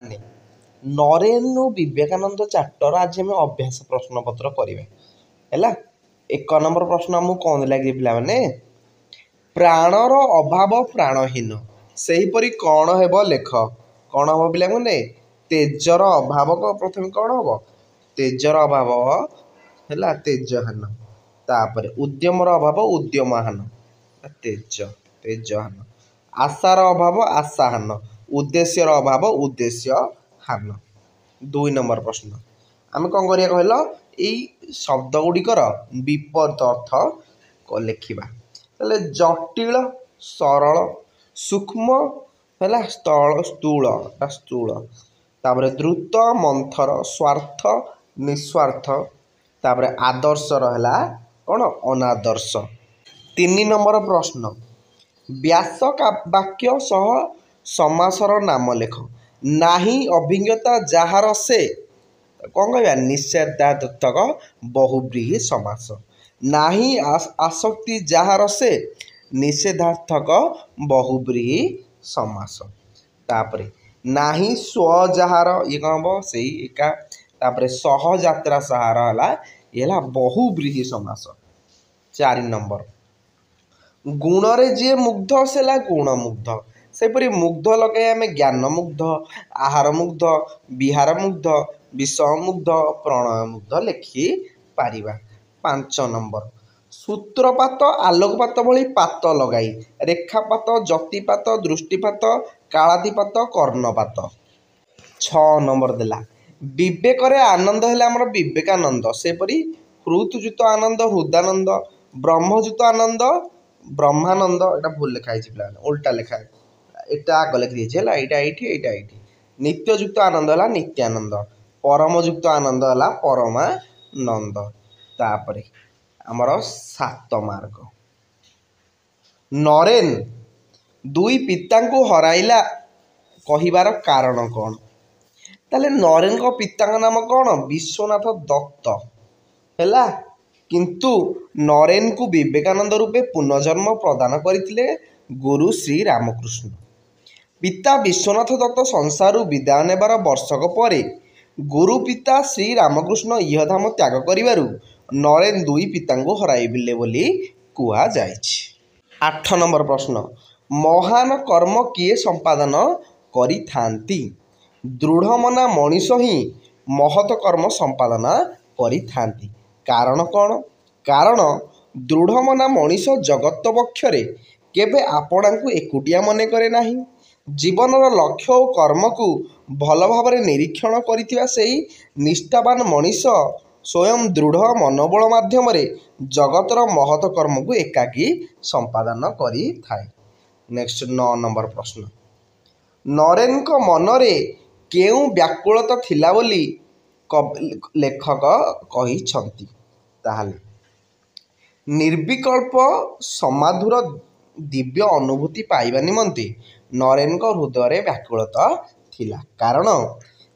Narendra Vivekananda chapter ଆଜି ଆମେ ଅଭ୍ୟାସ ପ୍ରଶ୍ନ ପତ୍ର କରିବା ହେଲା। 1 ନମ୍ବର ପ୍ରଶ୍ନ ଆମକୁ କ'ଣ ଲାଗେ ପିଲାମାନେ? ପ୍ରାଣର ଅଭାବ ପ୍ରାଣହୀନ, ସେହିପରି କ'ଣ ହେବ ଲେଖ। କ'ଣ ହେବ ପିଲାମାନେ? ତେଜର ଅଭାବ ପ୍ରଥମେ କ'ଣ ହେବ? ତେଜର ଅଭାବ ହେଲା ତେଜହାନ। ତାପରେ ଉଦ୍ୟମର ଅଭାବ ଉଦ୍ୟମହାନ, ତେଜହାନ। ଆଶାର ଅଭାବ ଆଶାହାନ, ଉଦ୍ଦେଶ୍ୟର ଅଭାବ ଉଦ୍ଦେଶ୍ୟହାନ। 2 ନମ୍ବର ପ୍ରଶ୍ନ ଆମେ କ'ଣ କରିବା କହିଲ? ଏଇ ଶବ୍ଦ ଗୁଡ଼ିକର ବିପରୀତ ଅର୍ଥ ଲେଖିବା। ତାହେଲେ ଜଟିଳ ସରଳ, ସୂକ୍ଷ୍ମ ହେଲା ସ୍ଥୂଳ, ତାପରେ ଦ୍ରୁତ ମନ୍ଥର, ସ୍ୱାର୍ଥ ନିଃସ୍ୱାର୍ଥ, ତାପରେ ଆଦର୍ଶର ହେଲା କ'ଣ? ଅନାଦର୍ଶ। 3 ନମ୍ବର ପ୍ରଶ୍ନ ବ୍ୟାସ ବାକ୍ୟ ସହ ସମାସର ନାମ ଲେଖ। ନାହିଁ ଅଭିଜ୍ଞତା ଯାହାର ସେ, କ'ଣ କହିବା? ନିଷେଧାର୍ଥକ ବହୁବ୍ରୀହି ସମାସ। ନାହିଁ ଆସକ୍ତି ଯାହାର ସେ, ନିଷେଧାର୍ଥକ ବହୁବ୍ରୀହି ସମାସ। ତାପରେ ନାହିଁ ସ୍ୱ ଯାହାର, ଇଏ କ'ଣ ହେବ? ସେଇ ଏକା। ତାପରେ ସହଯାତ୍ରା ସାହାର ହେଲା, ଇଏ ହେଲା ବହୁବ୍ରୀହି ସମାସ। 4 ନମ୍ବର ଗୁଣରେ ଯିଏ ମୁଗ୍ଧ ସେ ହେଲା ଗୁଣମୁଗ୍ଧ। ସେହିପରି ମୁଗ୍ଧ ଲଗାଇ ଆମେ ଜ୍ଞାନମୁଗ୍ଧ, ଆହାରମୁଗ୍ଧ, ବିହାରମୁଗ୍ଧ, ବିଷୟମୁଗ୍ଧ, ପ୍ରଣୟମୁଗ୍ଧ ଲେଖିପାରିବା। 5 ନମ୍ବର ସୂତ୍ରପାତ ଆଲୋକପାତ ଭଳି ପାତ ଲଗାଇ, ରେଖାପାତ, ଜ୍ୟୋତିପାତ, ଦୃଷ୍ଟିପାତ, କାଳାତିପାତ, କର୍ଣ୍ଣପାତ। 6 ନମ୍ବର ଦେଲା ବିବେକରେ ଆନନ୍ଦ ହେଲେ ଆମର ବିବେକାନନ୍ଦ, ସେପରି ହୃଦଯୁକ୍ତ ଆନନ୍ଦ ହୃଦାନନ୍ଦ, ବ୍ରହ୍ମଯୁକ୍ତ ଆନନ୍ଦ ବ୍ରହ୍ମାନନ୍ଦ। ଏଇଟା ଭୁଲ ଲେଖା ହେଇଛି ପିଲାମାନେ, ଓଲଟା ଲେଖା, ଏଇଟା ଆଗ ଲେଖିଦେଇଛି ହେଲା, ଏଇଟା ଏଇଠି, ଏଇଟା ଏଇଠି। ନିତ୍ୟଯୁକ୍ତ ଆନନ୍ଦ ହେଲା ନିତ୍ୟାନନ୍ଦ, ପରମଯୁକ୍ତ ଆନନ୍ଦ ହେଲା ପରମାନନ୍ଦ। ତାପରେ ଆମର 7 ମାର୍କ ନରେନ 2 ପିତାଙ୍କୁ ହରାଇଲା କହିବାର କାରଣ କ'ଣ? ତାହେଲେ ନରେନଙ୍କ ପିତାଙ୍କ ନାମ କ'ଣ? ବିଶ୍ୱନାଥ ଦତ୍ତ ହେଲା। କିନ୍ତୁ ନରେନଙ୍କୁ ବିବେକାନନ୍ଦ ରୂପେ ପୁନର୍ଜନ୍ମ ପ୍ରଦାନ କରିଥିଲେ ଗୁରୁ ଶ୍ରୀ ରାମକୃଷ୍ଣ। ପିତା ବିଶ୍ୱନାଥ ଦତ୍ତ ସଂସାରରୁ ବିଦାୟ ନେବାର ବର୍ଷକ ପରେ ଗୁରୁ ପିତା ଶ୍ରୀ ରାମକୃଷ୍ଣ ଇହଧାମ ତ୍ୟାଗ କରିବାରୁ ନରେନ 2 ପିତାଙ୍କୁ ହରାଇଲେ ବୋଲି କୁହାଯାଇଛି। 8 ନମ୍ବର ପ୍ରଶ୍ନ ମହାନ କର୍ମ କିଏ ସମ୍ପାଦନ କରିଥାନ୍ତି? ଦୃଢ଼ମନା ମଣିଷ ହିଁ ମହତ କର୍ମ ସମ୍ପାଦନ କରିଥାନ୍ତି। କାରଣ କ'ଣ? କାରଣ ଦୃଢ଼ମନା ମଣିଷ ଜଗତ ବକ୍ଷରେ କେବେ ଆପଣାଙ୍କୁ ଏକୁଟିଆ ମନେ କରେ ନାହିଁ। ଜୀବନର ଲକ୍ଷ୍ୟ ଓ କର୍ମକୁ ଭଲ ଭାବରେ ନିରୀକ୍ଷଣ କରିଥିବା ସେହି ନିଷ୍ଠାବାନ ମଣିଷ ସ୍ୱୟଂ ଦୃଢ଼ ମନୋବଳ ମାଧ୍ୟମରେ ଜଗତର ମହତ କର୍ମକୁ ଏକାକୀ ସମ୍ପାଦନ କରିଥାଏ। ନେକ୍ସଟ 9 ନମ୍ବର ପ୍ରଶ୍ନ ନରେନଙ୍କ ମନରେ କେଉଁ ବ୍ୟାକୁଳତା ଥିଲା ବୋଲି ଲେଖକ କହିଛନ୍ତି? ତାହେଲେ ନିର୍ବିକଳ୍ପ ସମାଧୁର ଦିବ୍ୟ ଅନୁଭୂତି ପାଇବା ନିମନ୍ତେ ନରେନଙ୍କ ହୃଦୟରେ ବ୍ୟାକୁଳତା ଥିଲା। କାରଣ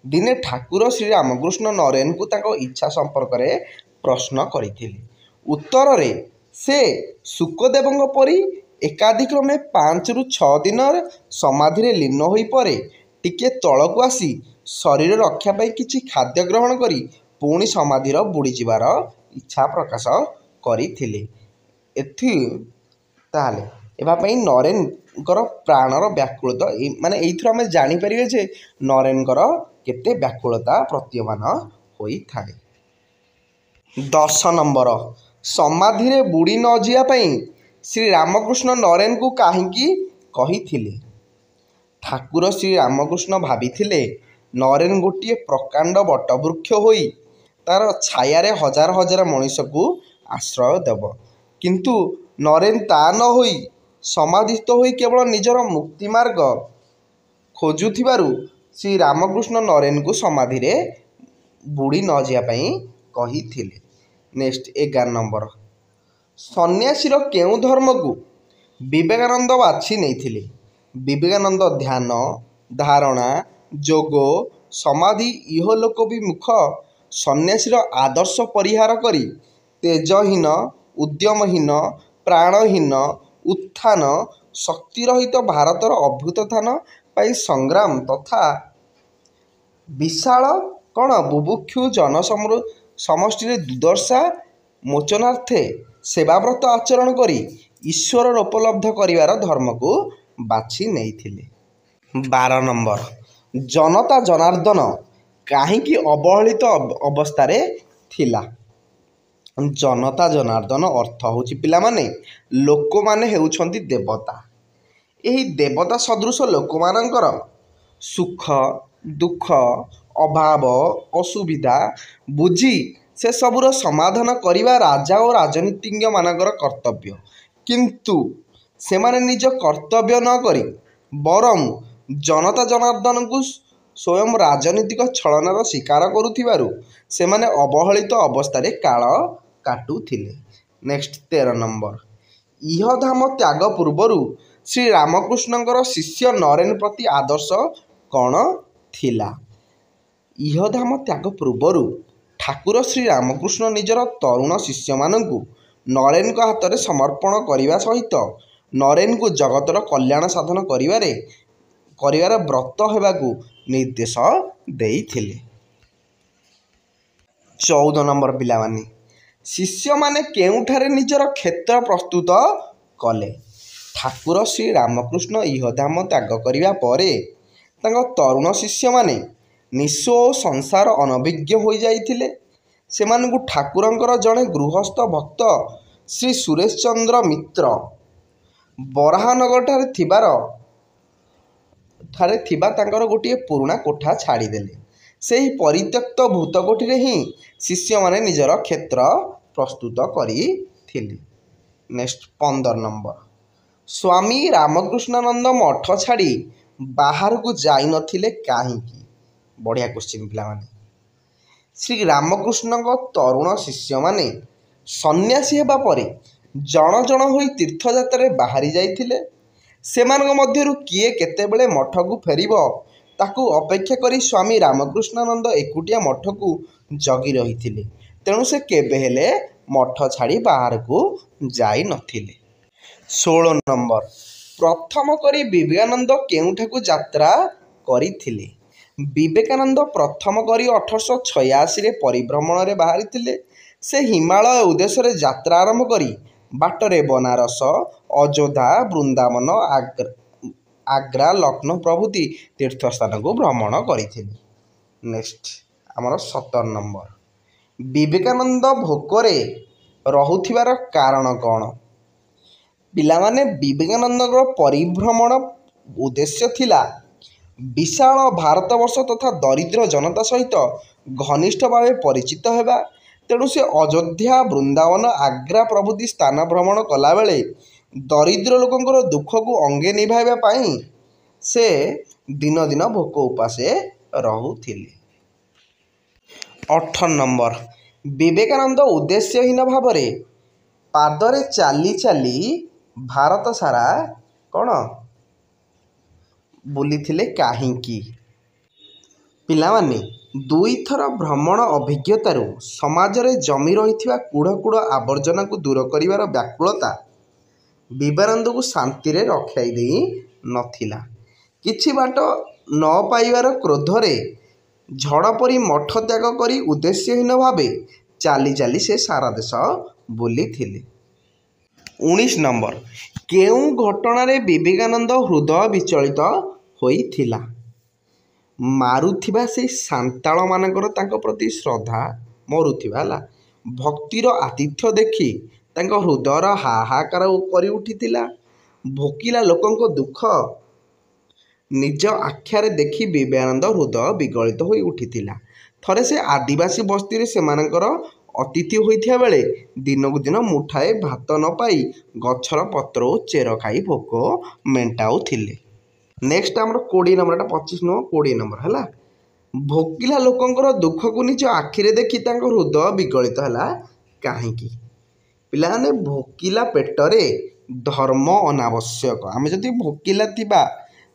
ଦିନେ ଠାକୁର ଶ୍ରୀରାମକୃଷ୍ଣ ନରେନଙ୍କୁ ତାଙ୍କ ଇଚ୍ଛା ସମ୍ପର୍କରେ ପ୍ରଶ୍ନ କରିଥିଲେ। ଉତ୍ତରରେ ସେ ଶୁକଦେବଙ୍କ ପରି ଏକାଧିକ୍ରମେ 5 ରୁ 6 ଦିନର ସମାଧିରେ ଲୀନ ହୋଇ ପରେ ଟିକିଏ ତଳକୁ ଆସି ଶରୀର ରକ୍ଷା ପାଇଁ କିଛି ଖାଦ୍ୟ ଗ୍ରହଣ କରି ପୁଣି ସମାଧିର ବୁଡ଼ିଯିବାର ଇଚ୍ଛା ପ୍ରକାଶ କରିଥିଲେ। ତାହେଲେ ଏହା ପାଇଁ ନରେନଙ୍କର ପ୍ରାଣର ବ୍ୟାକୁଳତା, ମାନେ ଏଇଥିରୁ ଆମେ ଜାଣିପାରିବେ ଯେ ନରେନଙ୍କର କେତେ ବ୍ୟାକୁଳତା ପ୍ରତୀୟମାନ ହୋଇଥାଏ। 10 ନମ୍ବର ସମାଧିରେ ବୁଡ଼ି ନ ଯିବା ପାଇଁ ଶ୍ରୀରାମକୃଷ୍ଣ ନରେନଙ୍କୁ କାହିଁକି କହିଥିଲେ? ଠାକୁର ଶ୍ରୀରାମକୃଷ୍ଣ ଭାବିଥିଲେ ନରେନ ଗୋଟିଏ ପ୍ରକାଣ୍ଡ ବଟବୃକ୍ଷ ହୋଇ ତାର ଛାୟାରେ ହଜାର ହଜାର ମଣିଷକୁ ଆଶ୍ରୟ ଦେବ। କିନ୍ତୁ ନରେନ ତା ନ ହୋଇ ସମାଧିସ୍ଥ ହୋଇ କେବଳ ନିଜର ମୁକ୍ତିମାର୍ଗ ଖୋଜୁଥିବାରୁ ଶ୍ରୀରାମକୃଷ୍ଣ ନରେନଙ୍କୁ ସମାଧିରେ ବୁଡ଼ି ନ ଯିବା ପାଇଁ କହିଥିଲେ। ନେକ୍ସଟ 11 ନମ୍ବର ସନ୍ନ୍ୟାସୀର କେଉଁ ଧର୍ମକୁ ବିବେକାନନ୍ଦ ବାଛି ନେଇଥିଲେ? ବିବେକାନନ୍ଦ ଧ୍ୟାନ, ଧାରଣା, ଯୋଗ, ସମାଧି, ଇହଲୋକବିମୁଖ ସନ୍ନ୍ୟାସୀର ଆଦର୍ଶ ପରିହାର କରି ତେଜହୀନ, ଉଦ୍ୟମହୀନ, ପ୍ରାଣହୀନ, ଉତ୍ଥାନ ଶକ୍ତିରହିତ ଭାରତର ଅଭ୍ୟୁତ୍ଥାନ ପାଇଁ ସଂଗ୍ରାମ ତଥା विशाल कौन बुभुक्षु समष्टि दुर्दशा मोचनार्थे सेवाव्रत आचरण करी ईश्वर उपलब्ध करिवार धर्म को बाछि नेइथिले। 12 नंबर जनता जनार्दन काहींकि अवहेलित अवस्था थिला। जनता जनार्दन अर्थ होछि पिला माने लोक माने हेउछंती देवता। एही देवता सदृश लोक मानकर सुख दुख अभाव असुविधा बुझी से सबुर समाधान करिबा राजा और राजनीतिज्ञ मानकर कर्तव्य, किंतु सेमाने निज कर्तव्य न करी बरं जनता जनार्दन को स्वयं राजनीतिक छलनार शिकार करुथिबारु सेमाने अवहेलित अवस्था काल काटुथिले। नेक्स्ट 13 नंबर इहधाम त्याग पूर्वरु श्री रामकृष्णଙ୍କର शिष्य नरेन प्रति आदर्श कौन थिला? इहधाम त्याग पूर्वरु ठाकुर श्री रामकृष्ण निजर तरुण शिष्य मानकु नरेन को हाथ में समर्पण करने सहित नरेन को जगतर कल्याण साधन करिवार व्रत हेबाकु निर्देश देइथिले। 14 नंबर पिला माने शिष्य माने केउठारे निजर क्षेत्र प्रस्तुत कले? ठाकुर श्री रामकृष्ण इहधाम त्याग करिवा परे तांको तरुण शिष्य माने निस्व संसार अनभिज्ञ हो जाइथिले। सेमानकु ठाकुरंकर जड़े गृहस्थ भक्त श्री सुरेश चंद्र मित्र बराहनगर ठारे थिबा तांकर गोटे पुराणा कोठा छाड़ीदेले। से ही परित्यक्त भूतकोठी ही शिष्य माने निजर क्षेत्र प्रस्तुत करिथिले। नेक्स्ट 15 नंबर स्वामी रामकृष्णानंद मठ छाड़ी बाहर को जाई नथिले काहींकी? बढ़िया क्वेश्चन पिला माने। श्री रामकृष्ण तरुण शिष्य माने सन्यासी हेबा परे जण जण होई तीर्थयात्रा बाहरी जाइथिले। सेमानक मध्यरु किए केतेबेले मठ को फेरिबो ताकू अपेक्षा करी स्वामी रामकृष्णानंद एकुटिया मठ को जगी रहिथिले। तेणु से केबे हेले मठ छाड़ी बाहर को जाई नथिले। 16 नंबर प्रथम करी विवेकानंद केउठाकू यात्रा करिथिले? विवेकानंद प्रथम करी 1886 रे परिभ्रमण रे बाहरी थिले। से हिमालय उद्देश्य यात्रा आरंभ करी बाटरे बनारस अयोध्या वृंदावन आग्रा लक्ष्नौ प्रभृति तीर्थस्थान को भ्रमण करिथिले। नेक्स्ट आमर 17 नंबर विवेकानंद भोकरे रहुथिबार कारण कौन? पिलामाने विवेकानंद परिभ्रमण उद्देश्य थिला विशाल भारतवर्ष तथा दरिद्र जनता सहित घनिष्ठ भाव परिचित हेबा। तेणु से अयोध्या वृंदावन आग्रा प्रभृति स्थान भ्रमण कला बेले दरिद्र लोकंकर दुख को अंगे निभाइबा पाई से दिन दिन भोक उपासे रहुथिले। 18 नंबर विवेकानंद उद्देश्यहीन भाव पादरे चाली चाली भारत सारा कौन बुलिथिले काहींकी? पिलामाने दुई थर भ्रमण अभिज्ञतारू समाजरे जमी रही कूड़ कूड़ आवर्जना को दूर करिवार व्याकुलता विवेकानंद को शांति रे रखाई देई नथिला। किछि बाट न पाइबार क्रोधरे झड़ परी मठ त्याग करी उद्देश्यहीन भावे चाली चाली से सारा देश बुलिथिले। 19 नंबर केउ घटना विवेकानंद हृदय विचलित होइथिला? मारुथिबा से सांताल मानकर तांको प्रति श्रद्धा मरुथिबा भक्तिर आतिथ्य देखि तांको हृदयर हाहाकार करि उठिथिला। भोकिला लोकंको दुख निज आख्यारे देखि विवेकानंद हृदय विगलित होई उठिथिला। थरे से आदिवासी बस्ती रे सेमानकर अतिथि होइथिया बेले दिनकु दिन मुठाए भात न पाई गछर पत्र चेर खाई भोक मेंटाउथिले। नेक्स्ट आमर 20 नंबर 25 नो 20 नंबर है भोकिला लोकंकर दुख को निज आखिरे देखि तांको हृदय विगलित है काहींकी? पिलाने भोकिला पेटरे धर्म अनावश्यक। आम जदि भोकिला थिबा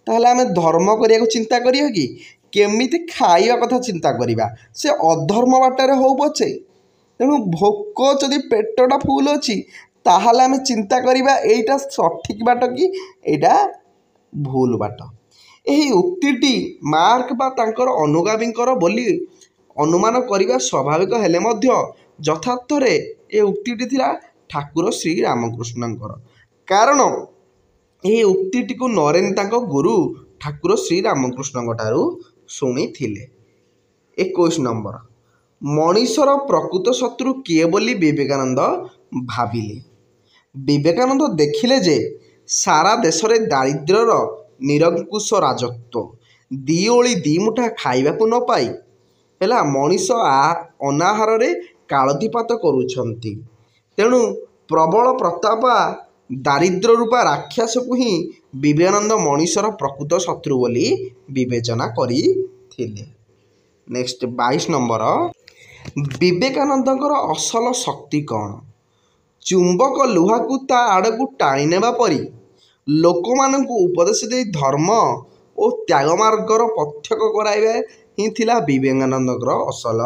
ताहले आम धर्म करिया को चिंता करियो कि केमिति खाइबा कथा चिंता करिबा से अधर्म बाटरे हो पछे। तेणु भोक जदि पेटटा फुल अच्छी ताहले आम चिंता करिबा एइटा सठिक बाट कि एइटा भूल बाट। ଏହି ଉକ୍ତିଟି ମାର୍କ ବା ତାଙ୍କର ଅନୁଗାମୀଙ୍କର ବୋଲି ଅନୁମାନ କରିବା ସ୍ୱାଭାବିକ ହେଲେ ମଧ୍ୟ ଯଥାର୍ଥରେ ଏ ଉକ୍ତିଟି ଥିଲା ଠାକୁର ଶ୍ରୀରାମକୃଷ୍ଣଙ୍କର। କାରଣ ଏହି ଉକ୍ତିଟିକୁ ନରେନ ତାଙ୍କ ଗୁରୁ ଠାକୁର ଶ୍ରୀରାମକୃଷ୍ଣଙ୍କ ଠାରୁ ଶୁଣିଥିଲେ। 21 ନମ୍ବର, ମଣିଷର ପ୍ରକୃତ ଶତ୍ରୁ କିଏ ବୋଲି ବିବେକାନନ୍ଦ ଭାବିଲେ? ବିବେକାନନ୍ଦ ଦେଖିଲେ ଯେ ସାରା ଦେଶରେ ଦାରିଦ୍ର୍ୟର ନିରଙ୍କୁଶ ରାଜତ୍ୱ, ଦି ଓଳି ଦିମୁଠା ଖାଇବାକୁ ନ ପାଇ ହେଲା ମଣିଷ ଅନାହାରରେ କାଳତିପାତ କରୁଛନ୍ତି। ତେଣୁ ପ୍ରବଳ ପ୍ରତାପା ଦାରିଦ୍ର୍ୟ ରୂପା ରାକ୍ଷସକୁ ହିଁ ବିବେକାନନ୍ଦ ମଣିଷର ପ୍ରକୃତ ଶତ୍ରୁ ବୋଲି ବିବେଚନା କରିଥିଲେ। ନେକ୍ସଟ 22 ନମ୍ବର, ବିବେକାନନ୍ଦଙ୍କର ଅସଲ ଶକ୍ତି କ'ଣ? ଚୁମ୍ବକ ଲୁହାକୁ ତା ଆଡ଼କୁ ଟାଣି ନେବା ପରି ଲୋକମାନଙ୍କୁ ଉପଦେଶ ଦେଇ ଧର୍ମ ଓ ତ୍ୟାଗ ମାର୍ଗର ପ୍ରତ୍ୟକ୍ଷ କରାଇବା ହିଁ ଥିଲା ବିବେକାନନ୍ଦଙ୍କର ଅସଲ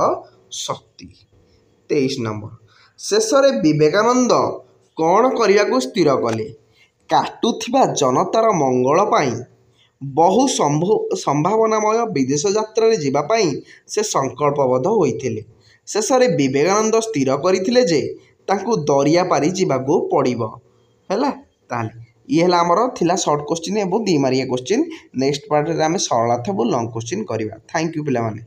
ଶକ୍ତି। 23 ନମ୍ବର, ଶେଷରେ ବିବେକାନନ୍ଦ କ'ଣ କରିବାକୁ ସ୍ଥିର କଲେ? କାଟୁଥିବା ଜନତାର ମଙ୍ଗଳ ପାଇଁ ବହୁ ସମ୍ଭାବନାମୟ ବିଦେଶ ଯାତ୍ରାରେ ଯିବା ପାଇଁ ସେ ସଂକଳ୍ପବଦ୍ଧ ହୋଇଥିଲେ। ଶେଷରେ ବିବେକାନନ୍ଦ ସ୍ଥିର କରିଥିଲେ ଯେ ତାଙ୍କୁ ଦରିଆ ପାରି ଯିବାକୁ ପଡ଼ିବ। ହେଲା, ତାହେଲେ ଇଏ ହେଲା ଆମର ଥିଲା ସର୍ଟ କୋଶ୍ଚିନ୍ ଏବଂ 2 ମାର୍କିଆ କୋଶ୍ଚିନ୍। ନେକ୍ସଟ ପାର୍ଟରେ ଆମେ ସରଳାର୍ଥ ଏବଂ ଲଙ୍ଗ କୋଶ୍ଚିନ୍ କରିବା। ଥ୍ୟାଙ୍କ ୟୁ ପିଲାମାନେ।